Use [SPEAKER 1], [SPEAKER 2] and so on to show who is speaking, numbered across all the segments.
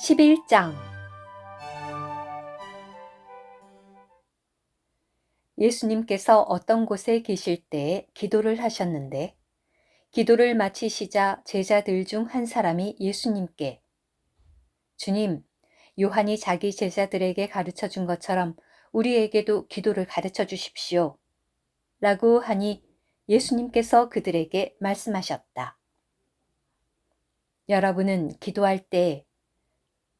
[SPEAKER 1] 11장 예수님께서 어떤 곳에 계실 때 기도를 하셨는데 기도를 마치시자 제자들 중 한 사람이 예수님께 주님, 요한이 자기 제자들에게 가르쳐 준 것처럼 우리에게도 기도를 가르쳐 주십시오. 라고 하니 예수님께서 그들에게 말씀하셨다. 여러분은 기도할 때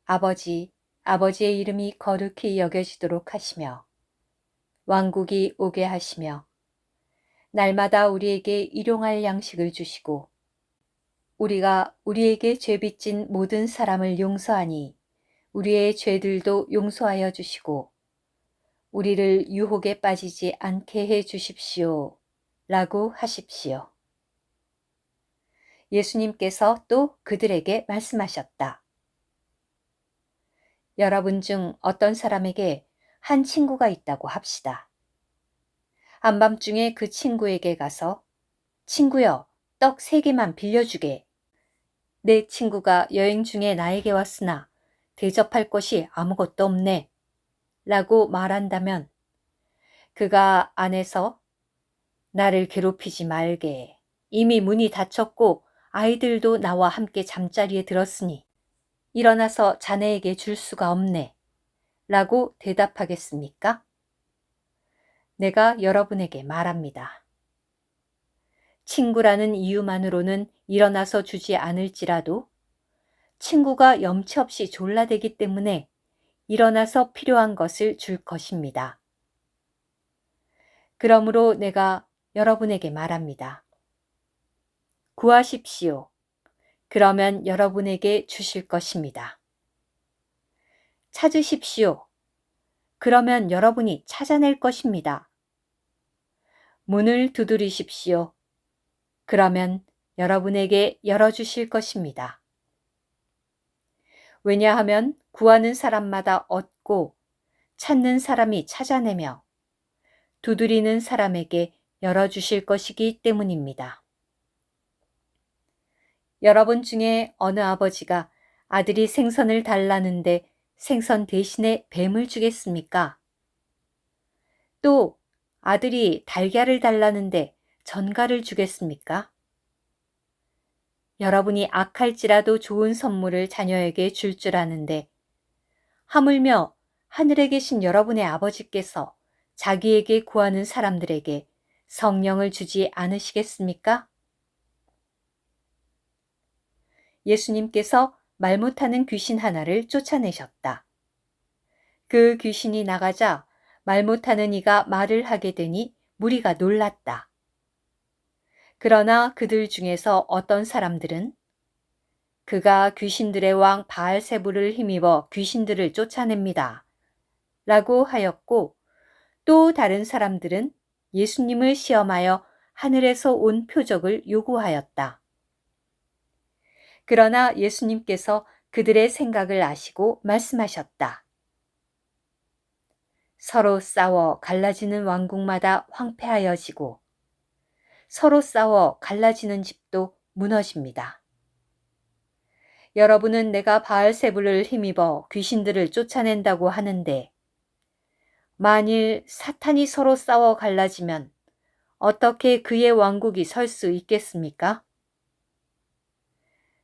[SPEAKER 1] 아버지의 이름이 거룩히 여겨지도록 하시며 왕국이 오게 하시며 날마다 우리에게 일용할 양식을 주시고 우리가 우리에게 죄빚진 모든 사람을 용서하니 우리의 죄들도 용서하여 주시고 우리를 유혹에 빠지지 않게 해 주십시오. 라고 하십시오. 예수님께서 또 그들에게 말씀하셨다. 여러분 중 어떤 사람에게 한 친구가 있다고 합시다. 한밤중에 그 친구에게 가서 친구여, 떡 3개만 빌려주게. 내 친구가 여행 중에 나에게 왔으나 대접할 것이 아무것도 없네. 라고 말한다면 그가 안에서 나를 괴롭히지 말게. 이미 문이 닫혔고 아이들도 나와 함께 잠자리에 들었으니 일어나서 자네에게 줄 수가 없네. 라고 대답하겠습니까? 내가 여러분에게 말합니다. 친구라는 이유만으로는 일어나서 주지 않을지라도 친구가 염치 없이 졸라대기 때문에 일어나서 필요한 것을 줄 것입니다. 그러므로 내가 여러분에게 말합니다. 구하십시오. 그러면 여러분에게 주실 것입니다. 찾으십시오. 그러면 여러분이 찾아낼 것입니다. 문을 두드리십시오. 그러면 여러분에게 열어주실 것입니다. 왜냐하면 구하는 사람마다 얻고 찾는 사람이 찾아내며 두드리는 사람에게 열어주실 것이기 때문입니다. 여러분 중에 어느 아버지가 아들이 생선을 달라는데 생선 대신에 뱀을 주겠습니까? 또 아들이 달걀을 달라는데 전갈을 주겠습니까? 여러분이 악할지라도 좋은 선물을 자녀에게 줄 줄 아는데 하물며 하늘에 계신 여러분의 아버지께서 자기에게 구하는 사람들에게 성령을 주지 않으시겠습니까? 예수님께서 말 못하는 귀신 하나를 쫓아내셨다. 그 귀신이 나가자 말 못하는 이가 말을 하게 되니 무리가 놀랐다. 그러나 그들 중에서 어떤 사람들은 그가 귀신들의 왕 바알세불을 힘입어 귀신들을 쫓아냅니다. 라고 하였고 또 다른 사람들은 예수님을 시험하여 하늘에서 온 표적을 요구하였다. 그러나 예수님께서 그들의 생각을 아시고 말씀하셨다. 서로 싸워 갈라지는 왕국마다 황폐하여지고 서로 싸워 갈라지는 집도 무너집니다. 여러분은 내가 바알세불을 힘입어 귀신들을 쫓아낸다고 하는데 만일 사탄이 서로 싸워 갈라지면 어떻게 그의 왕국이 설 수 있겠습니까?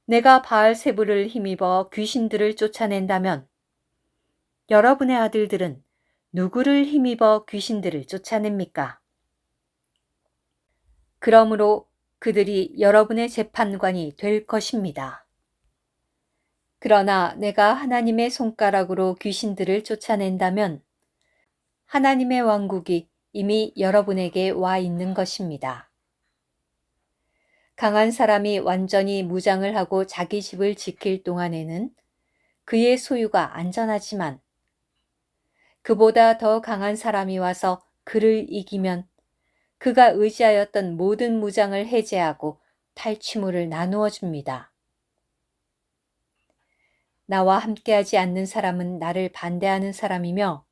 [SPEAKER 1] 내가 바알세불을 힘입어 귀신들을 쫓아낸다면 여러분의 아들들은 누구를 힘입어 귀신들을 쫓아냅니까? 그러므로 그들이 여러분의 재판관이 될 것입니다. 그러나 내가 하나님의 손가락으로 귀신들을 쫓아낸다면 하나님의 왕국이 이미 여러분에게 와 있는 것입니다. 강한 사람이 완전히 무장을 하고 자기 집을 지킬 동안에는 그의 소유가 안전하지만 그보다 더 강한 사람이 와서 그를 이기면 그가 의지하였던 모든 무장을 해제하고 탈취물을 나누어 줍니다. 나와 함께하지 않는 사람은 나를 반대하는 사람이며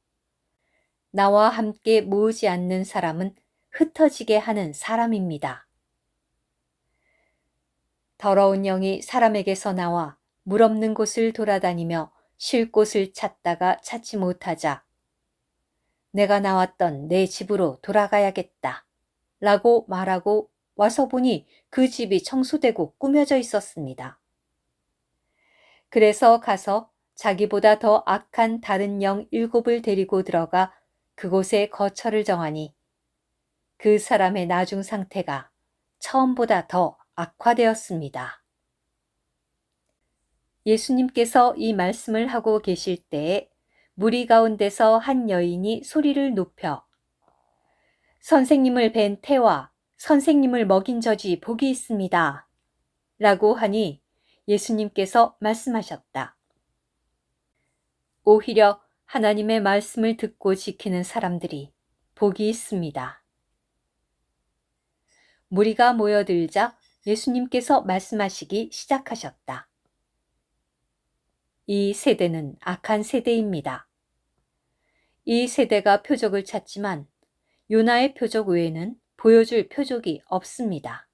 [SPEAKER 1] 나와 함께 모으지 않는 사람은 흩어지게 하는 사람입니다. 더러운 영이 사람에게서 나와 물 없는 곳을 돌아다니며 쉴 곳을 찾다가 찾지 못하자 내가 나왔던 내 집으로 돌아가야겠다 라고 말하고 와서 보니 그 집이 청소되고 꾸며져 있었습니다. 그래서 가서 자기보다 더 악한 다른 영 7을 데리고 들어가 그곳에 거처를 정하니 그 사람의 나중 상태가 처음보다 더 악화되었습니다. 예수님께서 이 말씀을 하고 계실 때에 무리 가운데서 한 여인이 소리를 높여 선생님을 뵌 태와 선생님을 먹인 젖이 복이 있습니다. 라고 하니 예수님께서 말씀하셨다. 오히려 하나님의 말씀을 듣고 지키는 사람들이 복이 있습니다. 무리가 모여들자 예수님께서 말씀하시기 시작하셨다. 이 세대는 악한 세대입니다. 이 세대가 표적을 찾지만 요나의 표적 외에는 보여줄 표적이 없습니다.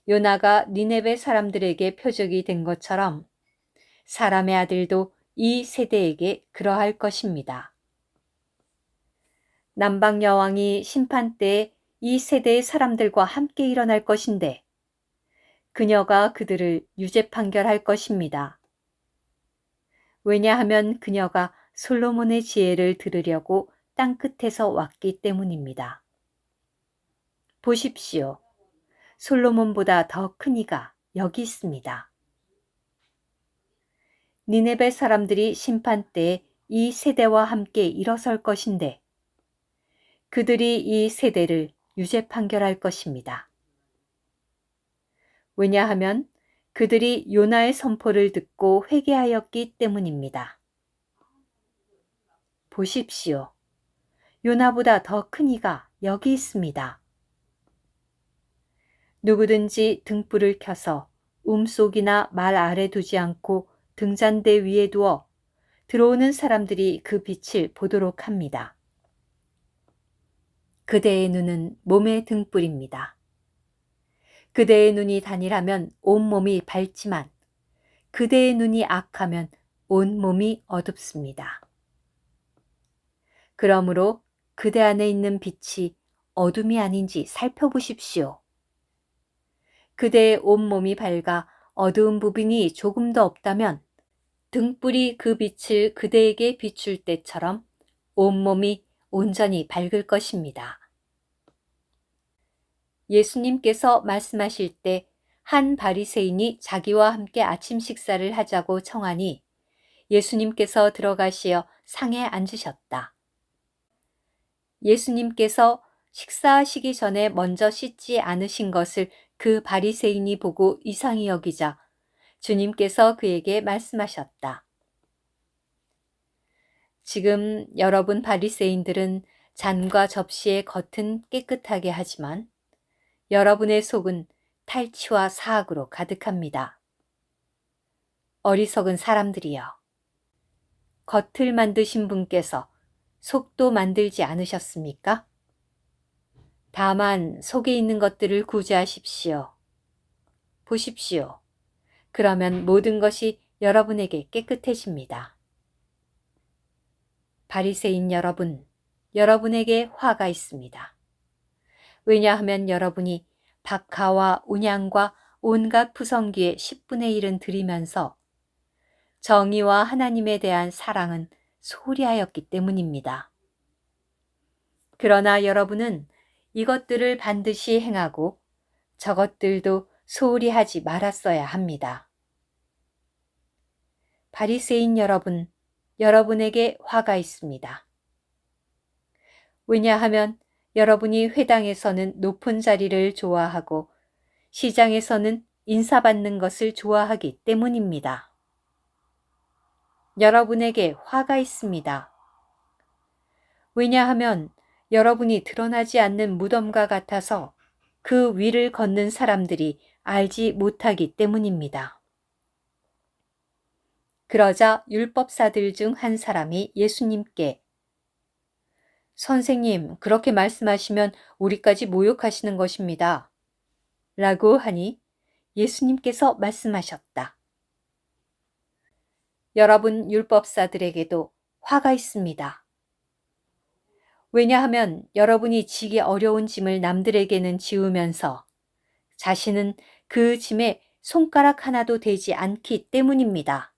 [SPEAKER 1] 요나가 니네베 사람들에게 표적이 된 것처럼 사람의 아들도 이 세대에게 그러할 것입니다. 남방 여왕이 심판 때에 이 세대의 사람들과 함께 일어날 것인데 그녀가 그들을 유죄 판결할 것입니다. 왜냐하면 그녀가 솔로몬의 지혜를 들으려고 땅끝에서 왔기 때문입니다. 보십시오. 솔로몬보다 더 큰 이가 여기 있습니다. 니네베 사람들이 심판 때에 이 세대와 함께 일어설 것인데 그들이 이 세대를 유죄 판결할 것입니다. 왜냐하면 그들이 요나의 선포를 듣고 회개하였기 때문입니다. 보십시오. 요나보다 더 큰 이가 여기 있습니다. 누구든지 등불을 켜서 움속이나 말 아래 두지 않고 등잔대 위에 두어 들어오는 사람들이 그 빛을 보도록 합니다. 그대의 눈은 몸의 등불입니다. 그대의 눈이 단일하면 온몸이 밝지만 그대의 눈이 악하면 온몸이 어둡습니다. 그러므로 그대 안에 있는 빛이 어둠이 아닌지 살펴보십시오. 그대의 온몸이 밝아 어두운 부분이 조금도 없다면 등불이 그 빛을 그대에게 비출 때처럼 온몸이 온전히 밝을 것입니다. 예수님께서 말씀하실 때 한 바리새인이 자기와 함께 아침 식사를 하자고 청하니 예수님께서 들어가시어 상에 앉으셨다. 예수님께서 식사하시기 전에 먼저 씻지 않으신 것을 그 바리새인이 보고 이상히 여기자 주님께서 그에게 말씀하셨다. 지금 여러분 바리새인들은 잔과 접시의 겉은 깨끗하게 하지만 여러분의 속은 탈취와 사악으로 가득합니다. 어리석은 사람들이여. 겉을 만드신 분께서 속도 만들지 않으셨습니까? 다만 속에 있는 것들을 구제하십시오. 보십시오. 그러면 모든 것이 여러분에게 깨끗해집니다. 바리새인 여러분, 여러분에게 화가 있습니다. 왜냐하면 여러분이 박하와 운양과 온갖 부성기의 10분의 1은 드리면서 정의와 하나님에 대한 사랑은 소홀히 하였기 때문입니다. 그러나 여러분은 이것들을 반드시 행하고 저것들도 소홀히 하지 말았어야 합니다. 바리새인 여러분, 여러분에게 화가 있습니다. 왜냐하면 여러분이 회당에서는 높은 자리를 좋아하고 시장에서는 인사받는 것을 좋아하기 때문입니다. 여러분에게 화가 있습니다. 왜냐하면 여러분이 드러나지 않는 무덤과 같아서 그 위를 걷는 사람들이 알지 못하기 때문입니다. 그러자 율법사들 중 한 사람이 예수님께 선생님, 그렇게 말씀하시면 우리까지 모욕하시는 것입니다. 라고 하니 예수님께서 말씀하셨다. 여러분 율법사들에게도 화가 있습니다. 왜냐하면 여러분이 지기 어려운 짐을 남들에게는 지우면서 자신은 그 짐에 손가락 하나도 되지 않기 때문입니다.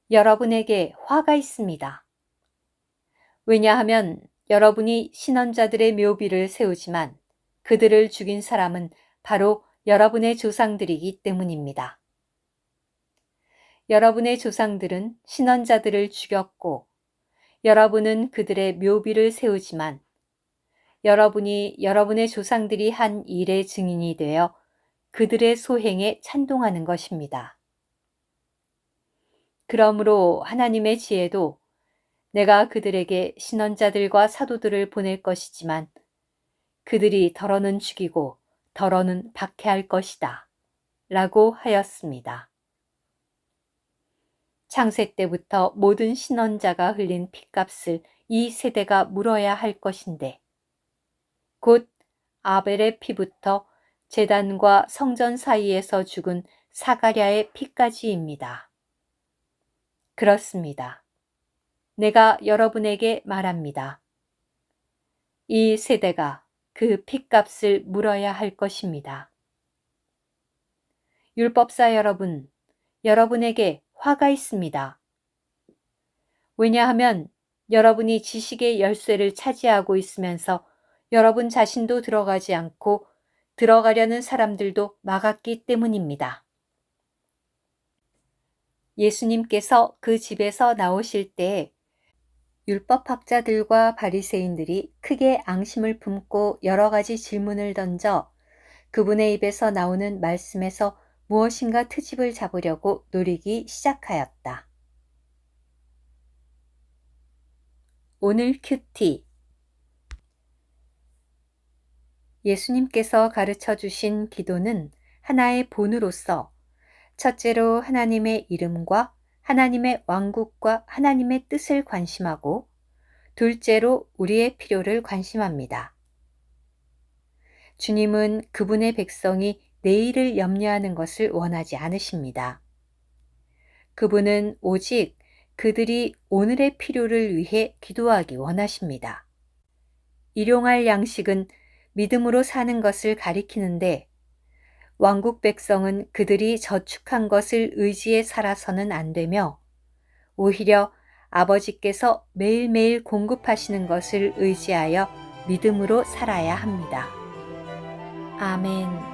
[SPEAKER 1] 여러분에게 화가 있습니다. 왜냐하면 여러분이 신언자들의 묘비를 세우지만 그들을 죽인 사람은 바로 여러분의 조상들이기 때문입니다. 여러분의 조상들은 신언자들을 죽였고 여러분은 그들의 묘비를 세우지만 여러분이 여러분의 조상들이 한 일의 증인이 되어 그들의 소행에 찬동하는 것입니다. 그러므로 하나님의 지혜도 내가 그들에게 신언자들과 사도들을 보낼 것이지만 그들이 더러는 죽이고 더러는 박해할 것이다 라고 하였습니다. 창세 때부터 모든 신언자가 흘린 핏값을 이 세대가 물어야 할 것인데 곧 아벨의 피부터 제단과 성전 사이에서 죽은 사가랴의 피까지입니다. 그렇습니다. 내가 여러분에게 말합니다. 이 세대가 그 핏값을 물어야 할 것입니다. 율법사 여러분, 여러분에게 화가 있습니다. 왜냐하면 여러분이 지식의 열쇠를 차지하고 있으면서 여러분 자신도 들어가지 않고 들어가려는 사람들도 막았기 때문입니다. 예수님께서 그 집에서 나오실 때 율법학자들과 바리새인들이 크게 앙심을 품고 여러 가지 질문을 던져 그분의 입에서 나오는 말씀에서 무엇인가 트집을 잡으려고 노리기 시작하였다. 오늘 큐티. 예수님께서 가르쳐 주신 기도는 하나의 본으로서 첫째로 하나님의 이름과 하나님의 왕국과 하나님의 뜻을 관심하고 둘째로 우리의 필요를 관심합니다. 주님은 그분의 백성이 내일을 염려하는 것을 원하지 않으십니다. 그분은 오직 그들이 오늘의 필요를 위해 기도하기 원하십니다. 일용할 양식은 믿음으로 사는 것을 가리키는데 왕국 백성은 그들이 저축한 것을 의지해 살아서는 안 되며 오히려 아버지께서 매일매일 공급하시는 것을 의지하여 믿음으로 살아야 합니다. 아멘.